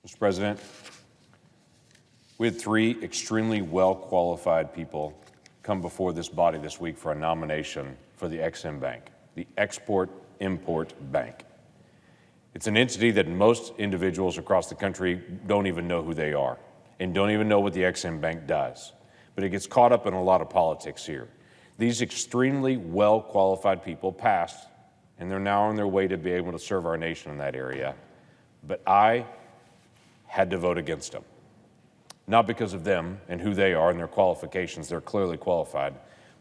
Mr. President, we had three extremely well-qualified people come before this body this week for a nomination for the EXIM Bank, the Export-Import Bank. It's an entity that most individuals across the country don't even know who they are and don't even know what the EXIM Bank does. But it gets caught up in a lot of politics here. These extremely well-qualified people passed, and they're now on their way to be able to serve our nation in that area. But I had to vote against them. Not because of them and who they are and their qualifications, they're clearly qualified,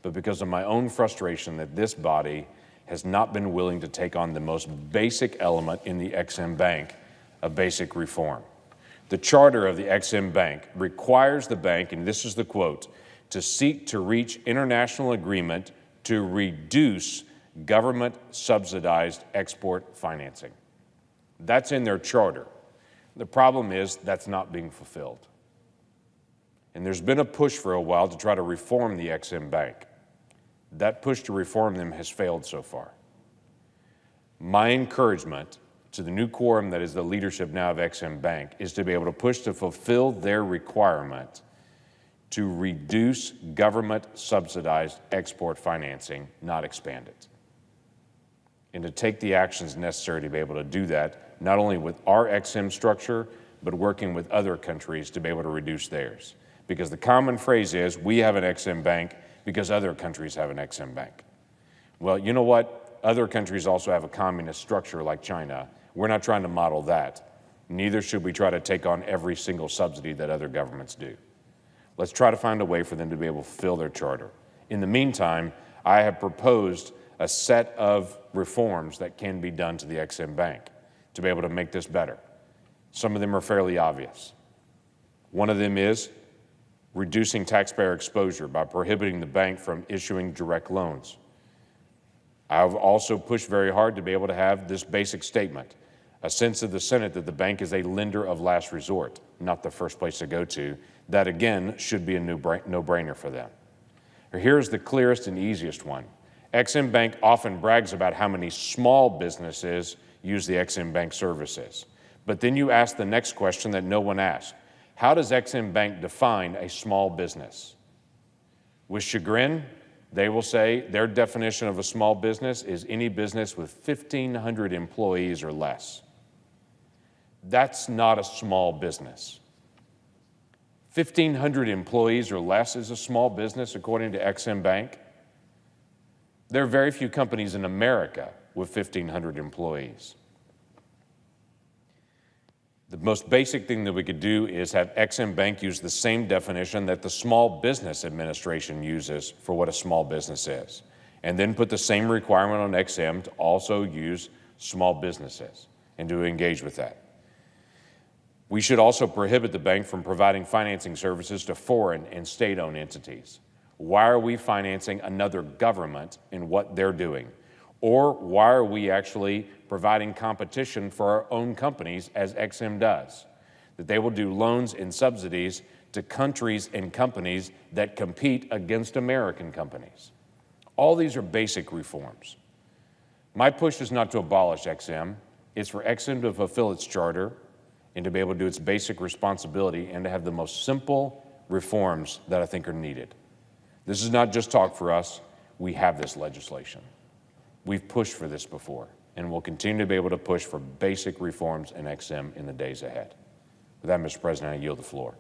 but because of my own frustration that this body has not been willing to take on the most basic element in the EXIM Bank, a basic reform. The charter of the EXIM Bank requires the bank, and this is the quote, to seek to reach international agreement to reduce government-subsidized export financing. That's in their charter. The problem is that's not being fulfilled. And there's been a push for a while to try to reform the EXIM Bank. That push to reform them has failed so far. My encouragement to the new quorum that is the leadership now of EXIM Bank is to be able to push to fulfill their requirement to reduce government-subsidized export financing, not expand it. And to take the actions necessary to be able to do that, not only with our EXIM structure, but working with other countries to be able to reduce theirs. Because the common phrase is, we have an EXIM Bank because other countries have an EXIM Bank. Well, you know what? Other countries also have a communist structure like China. We're not trying to model that. Neither should we try to take on every single subsidy that other governments do. Let's try to find a way for them to be able to fulfill their charter. In the meantime, I have proposed a set of reforms that can be done to the EXIM Bank to be able to make this better. Some of them are fairly obvious. One of them is reducing taxpayer exposure by prohibiting the bank from issuing direct loans. I've also pushed very hard to be able to have this basic statement, a sense of the Senate that the bank is a lender of last resort, not the first place to go to. That, again, should be a no-brainer for them. Here's the clearest and easiest one. EXIM Bank often brags about how many small businesses use the EXIM Bank services. But then you ask the next question that no one asked. How does EXIM Bank define a small business? With chagrin, they will say their definition of a small business is any business with 1,500 employees or less. That's not a small business. 1,500 employees or less is a small business, according to EXIM Bank. There are very few companies in America with 1,500 employees. The most basic thing that we could do is have EXIM Bank use the same definition that the Small Business Administration uses for what a small business is, and then put the same requirement on EXIM to also use small businesses and to engage with that. We should also prohibit the bank from providing financing services to foreign and state-owned entities. Why are we financing another government in what they're doing? Or why are we actually providing competition for our own companies, as EXIM does? That they will do loans and subsidies to countries and companies that compete against American companies. All these are basic reforms. My push is not to abolish EXIM. It's for EXIM to fulfill its charter and to be able to do its basic responsibility and to have the most simple reforms that I think are needed. This is not just talk for us. We have this legislation. We've pushed for this before, and we'll continue to be able to push for basic reforms in EXIM in the days ahead. With that, Mr. President, I yield the floor.